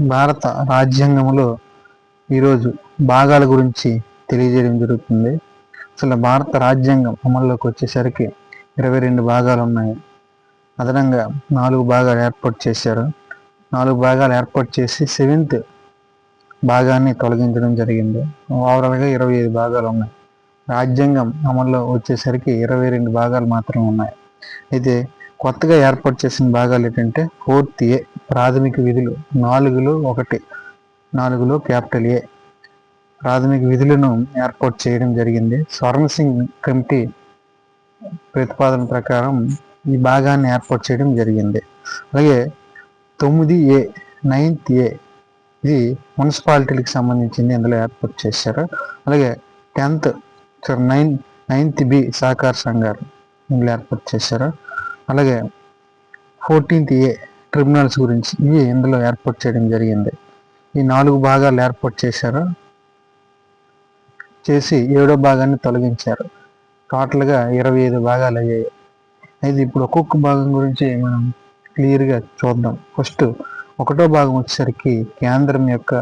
భారత రాజ్యాంగంలో ఈరోజు భాగాల గురించి తెలియజేయడం జరుగుతుంది. అసలు భారత రాజ్యాంగం అమల్లోకి వచ్చేసరికి 22 భాగాలు ఉన్నాయి. అదనంగా 4 భాగాలు ఏర్పాటు చేశారు. 4 భాగాలు ఏర్పాటు చేసి 7th భాగాన్ని తొలగించడం జరిగింది. ఓవరాల్గా 25 భాగాలు ఉన్నాయి. రాజ్యాంగం అమల్లో వచ్చేసరికి 22 భాగాలు మాత్రమే ఉన్నాయి. అయితే కొత్తగా ఏర్పాటు చేసిన భాగాలు ఏంటంటే 4th A ప్రాథమిక విధులు 4లో 1, 4లో క్యాపిటల్ A ప్రాథమిక విధులను ఏర్పాటు చేయడం జరిగింది. స్వర్ణ్ సింగ్ కమిటీ ప్రతిపాదన ప్రకారం ఈ భాగాన్ని ఏర్పాటు చేయడం జరిగింది. అలాగే 9A 9th A ఇది మున్సిపాలిటీలకు సంబంధించింది, ఇందులో ఏర్పాటు చేశారు. అలాగే 9th B సహకార సంఘాలు ఇందులో ఏర్పాటు చేశారు. అలాగే 14th A ట్రిబ్యునల్స్ గురించి ఇవి ఇందులో ఏర్పాటు చేయడం జరిగింది. ఈ 4 భాగాలు ఏర్పాటు చేశారు. చేసి 7వ భాగాన్ని తొలగించారు. టోటల్గా 25 భాగాలు అయ్యాయి. అయితే ఇప్పుడు ఒక్కొక్క భాగం గురించి మనం క్లియర్గా చూద్దాం. ఫస్ట్ 1వ భాగం వచ్చేసరికి కేంద్రం యొక్క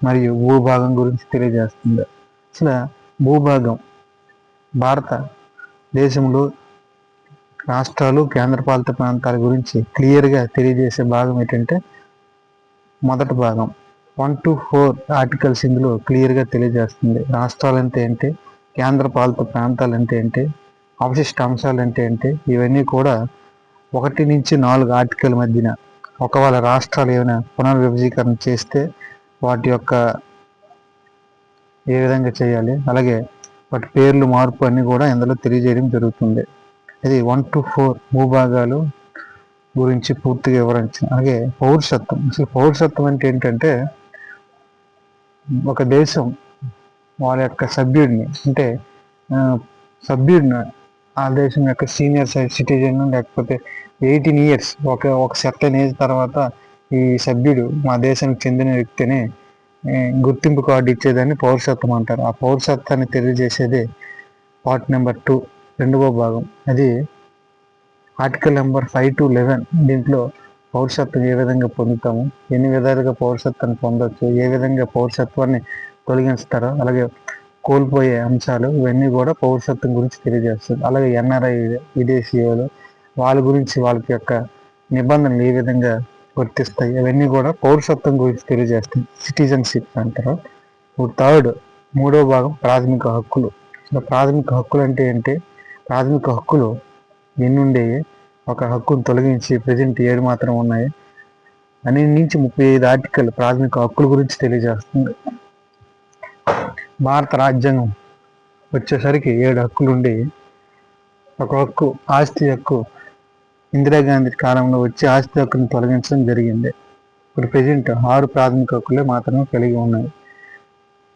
మరియు భూభాగం గురించి తెలియజేస్తుంది. అసలు భూభాగం భారత దేశంలో రాష్ట్రాలు కేంద్రపాలిత ప్రాంతాల గురించి క్లియర్గా తెలియజేసే భాగం ఏంటంటే మొదటి భాగం 1 to 4 ఆర్టికల్స్ ఇందులో క్లియర్గా తెలియజేస్తుంది. రాష్ట్రాలు అంటే ఏంటి, కేంద్రపాలిత ప్రాంతాలు అంటే ఏంటి, అవశిష్ట అంశాలు అంటే ఏంటి, ఇవన్నీ కూడా 1 నుంచి 4 ఆర్టికల్ మధ్యన ఒకవేళ రాష్ట్రాలు ఏమైనా పునర్విభజీకరణ చేస్తే వాటి యొక్క ఏ విధంగా చేయాలి, అలాగే వాటి పేర్లు మార్పు అన్నీ కూడా ఇందులో తెలియజేయడం జరుగుతుంది. ఇది 1 to 4 భూభాగాలు గురించి పూర్తిగా వివరించింది. అలాగే పౌరసత్వం. అసలు పౌరసత్వం అంటే ఏంటంటే ఒక దేశం వాళ్ళ యొక్క సభ్యుడిని అంటే సభ్యుడిని ఆ దేశం యొక్క సీనియర్ సిటిజన్ లేకపోతే 18 years ఒక సర్టెన్ ఏజ్ తర్వాత ఈ సభ్యుడు మా దేశానికి చెందిన వ్యక్తిని గుర్తింపు కార్డు ఇచ్చేదాన్ని పౌరసత్వం అంటారు. ఆ పౌరసత్వాన్ని తెలియజేసేది పార్ట్ నెంబర్ 2 2వ భాగం. అది ఆర్టికల్ నెంబర్ 5 to 11. దీంట్లో పౌరసత్వం ఏ విధంగా పొందుతాము, ఎన్ని విధాలుగా పౌరసత్వాన్ని పొందవచ్చు, ఏ విధంగా పౌరసత్వాన్ని తొలగిస్తారో, అలాగే కోల్పోయే అంశాలు ఇవన్నీ కూడా పౌరసత్వం గురించి తెలియజేస్తుంది. అలాగే NRI విదేశీయులు వాళ్ళ గురించి వాళ్ళ యొక్క నిబంధనలు ఏ విధంగా వర్తిస్తాయి అవన్నీ కూడా పౌరసత్వం గురించి తెలియజేస్తాయి. సిటిజన్షిప్ అంటారు. ఇప్పుడు 3వ భాగం ప్రాథమిక హక్కులు. ప్రాథమిక హక్కులు అంటే ఏంటి, ప్రాథమిక హక్కులు ఎన్ని ఉండేవి, ఒక హక్కును తొలగించి ప్రజెంట్ 7 మాత్రం ఉన్నాయి. అన్నిటి నుంచి 35 ఆర్టికల్ ప్రాథమిక హక్కుల గురించి తెలియజేస్తుంది. భారత రాజ్యాంగం వచ్చేసరికి 7 హక్కులు ఉండి, ఒక హక్కు ఆస్తి హక్కు ఇందిరాగాంధీ కాలంలో వచ్చి ఆస్తి హక్కును తొలగించడం జరిగింది. ఇప్పుడు ప్రజెంట్ 6 ప్రాథమిక హక్కులే మాత్రమే కలిగి ఉన్నాయి.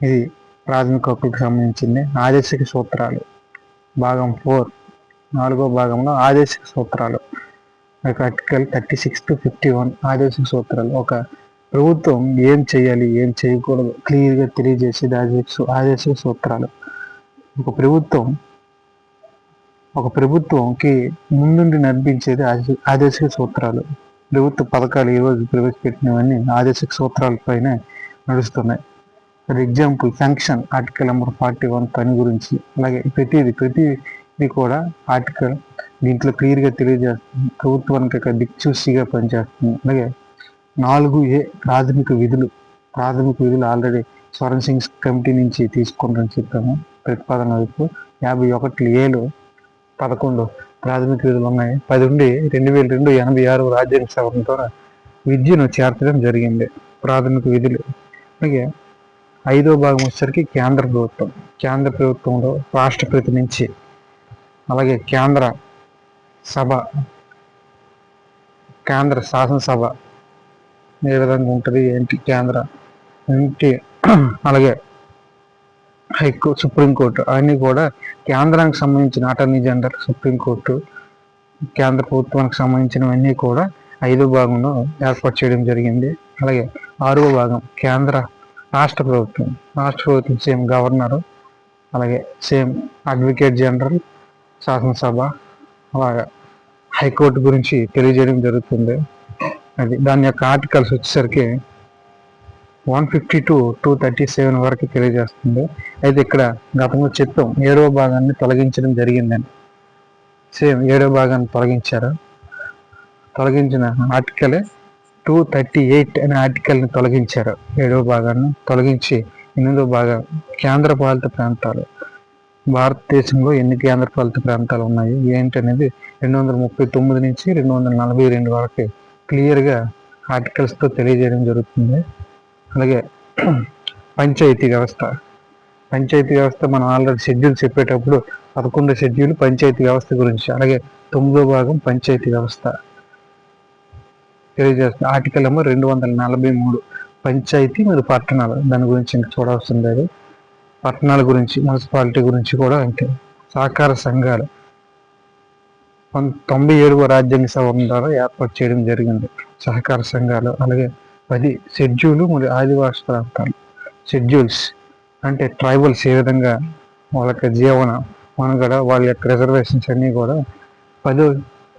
ఇది ప్రాథమిక హక్కులకు సంబంధించింది. ఆదేశిక సూత్రాలు భాగం 4 4వ భాగంలో ఆదేశిక సూత్రాలు ఆర్టికల్ 36 to 51 ఆదేశిక సూత్రాలు. ఒక ప్రభుత్వం ఏం చేయాలి ఏం చేయకూడదు క్లియర్గా తెలియజేసేది ఆదేశిక సూత్రాలు. ఒక ప్రభుత్వంకి ముందుండి నడిపించేది ఆదేశిక సూత్రాలు. ప్రభుత్వ పథకాలు ఈరోజు ప్రవేశపెట్టినవన్నీ ఆదేశిక సూత్రాల పైన నడుస్తున్నాయి. For example pension article number 41 పని గురించి. అలాగే ప్రతిదీ కూడా ఆర్టికల్ దీంట్లో క్లియర్గా తెలియజేస్తుంది. ప్రభుత్వానికి ఒక దిక్సూచిగా పనిచేస్తుంది. అలాగే 4A ప్రాథమిక విధులు ఆల్రెడీ స్వర్ణ్ సింగ్ కమిటీ నుంచి తీసుకుంటామని చెప్పాము. ప్రతిపాదన వైపు 51Aలో 11 ప్రాథమిక విధులు ఉన్నాయి. 10 నుండి 2002 86 రాజ్యాంగ సవరణ ద్వారా విద్యను చేర్చడం జరిగింది ప్రాథమిక విధులు. అలాగే 5వ భాగం వచ్చేసరికి కేంద్ర ప్రభుత్వంలో రాష్ట్రపతి నుంచి, అలాగే కేంద్ర శాసనసభ ఏ విధంగా ఉంటుంది ఏంటి, అలాగే హైకోర్టు సుప్రీంకోర్టు అవన్నీ కూడా కేంద్రానికి సంబంధించిన అటార్నీ జనరల్ సుప్రీంకోర్టు కేంద్ర ప్రభుత్వానికి సంబంధించినవన్నీ కూడా 5వ భాగంలో ఏర్పాటు చేయడం జరిగింది. అలాగే 6వ భాగం రాష్ట్ర ప్రభుత్వం సేమ్ గవర్నరు, అలాగే సేమ్ అడ్వకేట్ జనరల్, శాసనసభ, అలాగే హైకోర్టు గురించి తెలియజేయడం జరుగుతుంది. అది దాని యొక్క ఆర్టికల్స్ వచ్చేసరికి 152-237 వరకు తెలియజేస్తుంది. అయితే ఇక్కడ గతంలో చెప్పాం 7వ భాగాన్ని తొలగించడం జరిగిందని. సేమ్ 7వ భాగాన్ని తొలగించిన ఆర్టికలే 238 అనే ఆర్టికల్ని తొలగించారు. 7వ భాగాన్ని తొలగించి 8వ భాగం కేంద్రపాలిత ప్రాంతాలు. భారతదేశంలో ఎన్ని కేంద్రపాలిత ప్రాంతాలు ఉన్నాయి ఏంటనేది 239 నుంచి 242 వరకు క్లియర్గా ఆర్టికల్స్తో తెలియజేయడం జరుగుతుంది. అలాగే పంచాయతీ వ్యవస్థ మనం ఆల్రెడీ షెడ్యూల్ చెప్పేటప్పుడు 11 షెడ్యూల్ పంచాయతీ వ్యవస్థ గురించి, అలాగే 9వ భాగం పంచాయతీ వ్యవస్థ తెలియజేస్తుంది. ఆర్టికల్ నెంబర్ 243 పంచాయతీ మరియు పట్టణాలు, దాని గురించి ఇంకా చూడాల్సిన లేదు. పట్టణాల గురించి, మున్సిపాలిటీ గురించి కూడా అంతే. సహకార సంఘాలు 97వ రాజ్యాంగ సవరణ ద్వారా ఏర్పాటు చేయడం జరిగింది సహకార సంఘాలు. అలాగే 10 షెడ్యూలు మరియు ఆదివాసీ ప్రాంతాలు. షెడ్యూల్స్ అంటే ట్రైబల్స్ ఏ విధంగా వాళ్ళ యొక్క జీవన మనుగడ, వాళ్ళ యొక్క రిజర్వేషన్స్ అన్నీ కూడా 10వ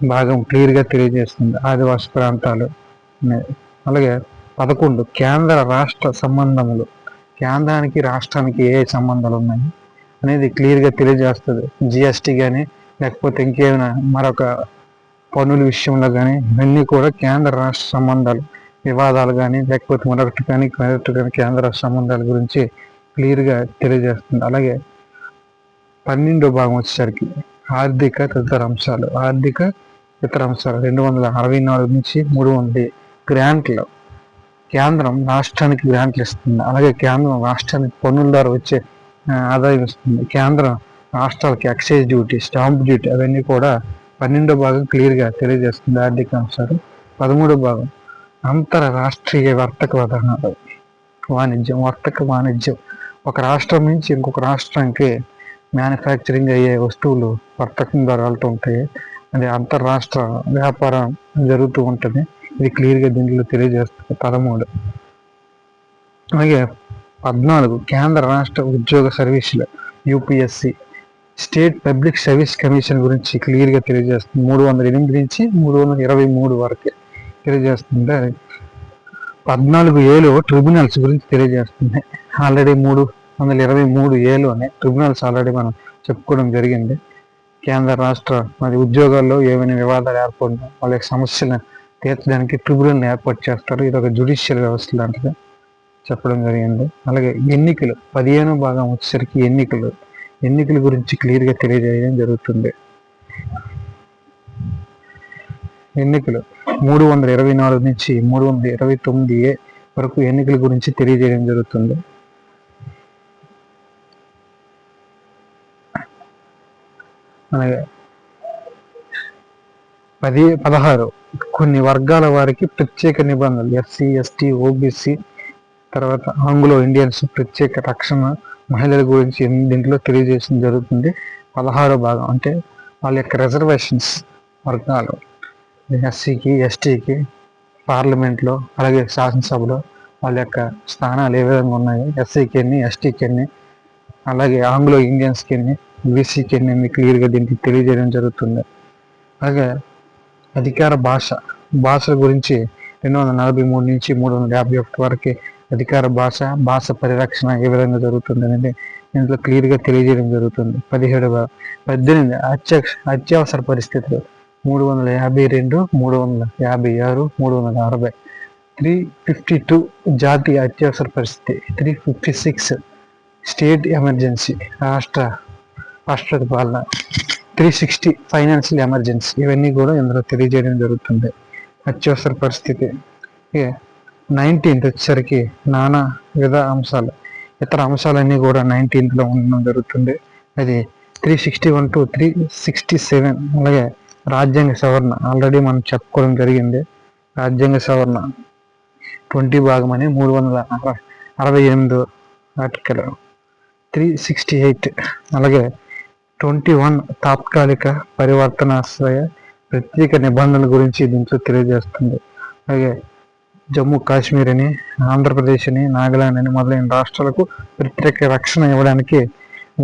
భాగం క్లియర్గా తెలియజేస్తుంది. ఆదివాసీ ప్రాంతాలు. అలాగే 11 కేంద్ర రాష్ట్ర సంబంధములు. కేంద్రానికి రాష్ట్రానికి ఏ సంబంధాలు ఉన్నాయి అనేది క్లియర్గా తెలియజేస్తుంది. జిఎస్టీ కానీ లేకపోతే ఇంకేమైనా మరొక పన్నుల విషయంలో కానీ ఇవన్నీ కూడా కేంద్ర రాష్ట్ర సంబంధాలు, వివాదాలు కానీ లేకపోతే మరొకటి కానీ కేంద్ర రాష్ట్ర సంబంధాల గురించి క్లియర్గా తెలియజేస్తుంది. అలాగే 12వ భాగం వచ్చేసరికి ఆర్థిక ఇతర అంశాలు. 264 నుంచి 300 గ్రాంట్లు. కేంద్రం రాష్ట్రానికి గ్రాంట్లు ఇస్తుంది. అలాగే కేంద్రం రాష్ట్రానికి పన్నుల ద్వారా వచ్చే ఆదాయం ఇస్తుంది. కేంద్రం రాష్ట్రాలకి ఎక్సైజ్ డ్యూటీ, స్టాంప్ డ్యూటీ అవన్నీ కూడా 12వ భాగం క్లియర్గా తెలియజేస్తుంది ఆర్థిక అంశాలు. 13వ భాగం అంతర్రాష్ట్రీయ వర్తక విధానాలు. వాణిజ్యం. ఒక రాష్ట్రం నుంచి ఇంకొక రాష్ట్రానికి మ్యానుఫ్యాక్చరింగ్ అయ్యే వస్తువులు వర్తకం ద్వారా వెళ్తూ ఉంటాయి. అది అంతర్రాష్ట్ర వ్యాపారం జరుగుతూ ఉంటుంది. ఇది క్లియర్గా దీంట్లో తెలియజేస్తుంది 13. అలాగే 14 కేంద్ర రాష్ట్ర ఉద్యోగ సర్వీసులు, UPSC, state public service commission గురించి క్లియర్గా తెలియజేస్తుంది. 308 నుంచి 323 వరకు తెలియజేస్తుంది. 14A ట్రిబ్యునల్స్ గురించి తెలియజేస్తుంది. ఆల్రెడీ 323A అనే ట్రిబ్యునల్స్ ఆల్రెడీ మనం చెప్పుకోవడం జరిగింది. కేంద్ర రాష్ట్ర మరి ఉద్యోగాల్లో ఏమైనా వివాదాలు ఏర్పడినా వాళ్ళ సమస్యలను తీర్చడానికి ట్రిబ్యునల్ ఏర్పాటు చేస్తారు. ఇది ఒక జ్యుడిషియల్ వ్యవస్థ లాంటిది చెప్పడం జరిగింది. అలాగే ఎన్నికలు 15వ భాగం వచ్చేసరికి ఎన్నికల గురించి క్లియర్గా తెలియజేయడం జరుగుతుంది. ఎన్నికలు 324 నుంచి 329A వరకు ఎన్నికల గురించి తెలియజేయడం జరుగుతుంది. అలాగే 16 కొన్ని వర్గాల వారికి ప్రత్యేక నిబంధనలు, ఎస్సీ, ఎస్టీ, ఓబీసీ, తర్వాత ఆంగ్లో ఇండియన్స్ ప్రత్యేక రక్షణ, మహిళల గురించి దీంట్లో తెలియజేయడం జరుగుతుంది. 16వ భాగం అంటే వాళ్ళ యొక్క రిజర్వేషన్స్, వర్గాలు, ఎస్సీకి, ఎస్టీకి పార్లమెంట్లో అలాగే శాసనసభలో వాళ్ళ యొక్క స్థానాలు ఏ విధంగా ఉన్నాయో, ఎస్సీకి ఎన్ని, ఎస్టీకి ఎన్ని, అలాగే ఆంగ్లో ఇండియన్స్కి ఎన్ని, బీసీకి ఎన్ని క్లియర్గా దీనికి తెలియజేయడం జరుగుతుంది. అలాగే అధికార భాషల గురించి 243 నుంచి 351 వరకు అధికార భాష పరిరక్షణ ఏ విధంగా జరుగుతుంది అనేది ఇందులో క్లియర్గా తెలియజేయడం జరుగుతుంది. 18 అత్యవసర పరిస్థితులు 352, 356, 360. 352 జాతీయ అత్యవసర పరిస్థితి. 356 స్టేట్ ఎమర్జెన్సీ, రాష్ట్ర పాలన. 360 ఫైనాన్షియల్ ఎమర్జెన్సీ. ఇవన్నీ కూడా ఇందులో తెలియజేయడం జరుగుతుంది. అత్యవసర పరిస్థితి. 19th వచ్చేసరికి నానా విధ అంశాలు, ఇతర అంశాలన్నీ కూడా 19thలో ఉండడం జరుగుతుంది. అది 361 to 367. అలాగే రాజ్యాంగ సవరణ ఆల్రెడీ మనం చెప్పుకోవడం జరిగింది. రాజ్యాంగ సవరణ 20 భాగం అని 368 ఆర్టికల్ 368. అలాగే 21 తాత్కాలిక పరివర్తనాశ్రయ ప్రత్యేక నిబంధనల గురించి దీంట్లో తెలియజేస్తుంది. అలాగే జమ్మూ కాశ్మీర్ అని, ఆంధ్రప్రదేశ్ అని, నాగాలాండ్ అని మొదలైన రాష్ట్రాలకు ప్రత్యేక రక్షణ ఇవ్వడానికి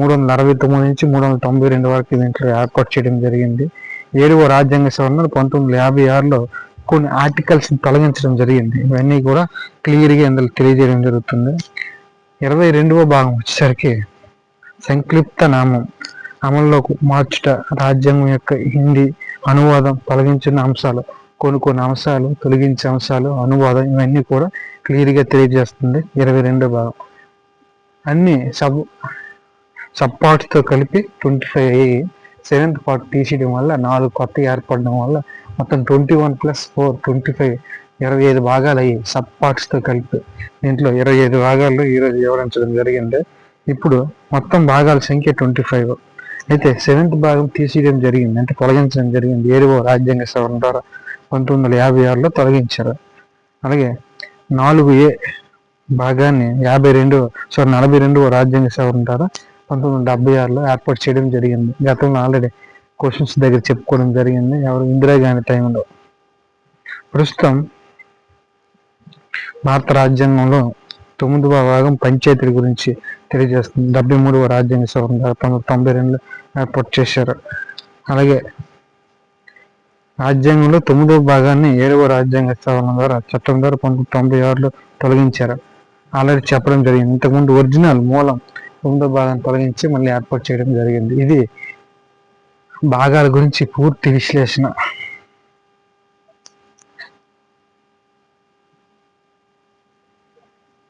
369 నుంచి 392 వరకు దీంట్లో ఏర్పాటు చేయడం జరిగింది. 7వ రాజ్యాంగ సవరణ 1956లో కొన్ని ఆర్టికల్స్ తొలగించడం జరిగింది. ఇవన్నీ కూడా క్లియర్గా ఇందులో తెలియజేయడం జరుగుతుంది. 22వ భాగం వచ్చేసరికి సంక్లిప్త నామం అమల్లోకి మార్చుట, రాజ్యాంగం యొక్క హిందీ అనువాదం, తొలగించిన అంశాలు, కొన్ని అంశాలు, తొలగించే అంశాలు, అనువాదం, ఇవన్నీ కూడా క్లియర్గా తెలియజేస్తుంది 22వ భాగం. అన్ని సబ్ పార్ట్స్తో కలిపి 25 అయ్యి 7th పార్ట్ తీసేయడం వల్ల 4 కొత్త ఏర్పడడం వల్ల మొత్తం 21 + 4 25 25 భాగాలు అయ్యి సబ్ పార్ట్స్తో కలిపి. దీంట్లో 25 భాగాల్లో ఈరోజు వివరించడం జరిగింది. ఇప్పుడు మొత్తం భాగాల సంఖ్య 25. అయితే 7th భాగం తీసేయడం జరిగింది, అంటే తొలగించడం జరిగింది. 7వ రాజ్యాంగ సవరణ ద్వారా 1956లో తొలగించారు. అలాగే 4A భాగాన్ని 42వ రాజ్యాంగ సవరణ ద్వారా 1976లో ఏర్పాటు చేయడం జరిగింది. గతంలో ఆల్రెడీ క్వశ్చన్స్ దగ్గర చెప్పుకోవడం జరిగింది, ఎవరు ఇందిరాగాంధీ టైంలో. ప్రస్తుతం భారత రాజ్యాంగంలో 9వ భాగం పంచాయతీల గురించి తెలియజేస్తుంది. 73వ రాజ్యాంగ సవరణ ద్వారా 1992లో ఏర్పాటు చేశారు. అలాగే రాజ్యాంగంలో 9వ భాగాన్ని 7వ రాజ్యాంగ సవరణ ద్వారా చట్టం ద్వారా 1996లో తొలగించారు. ఆల్రెడీ చెప్పడం జరిగింది. ఇంతకుముందు ఒరిజినల్ మూలం 9వ భాగాన్ని తొలగించి మళ్ళీ ఏర్పాటు చేయడం జరిగింది. ఇది భాగాల గురించి పూర్తి విశ్లేషణ.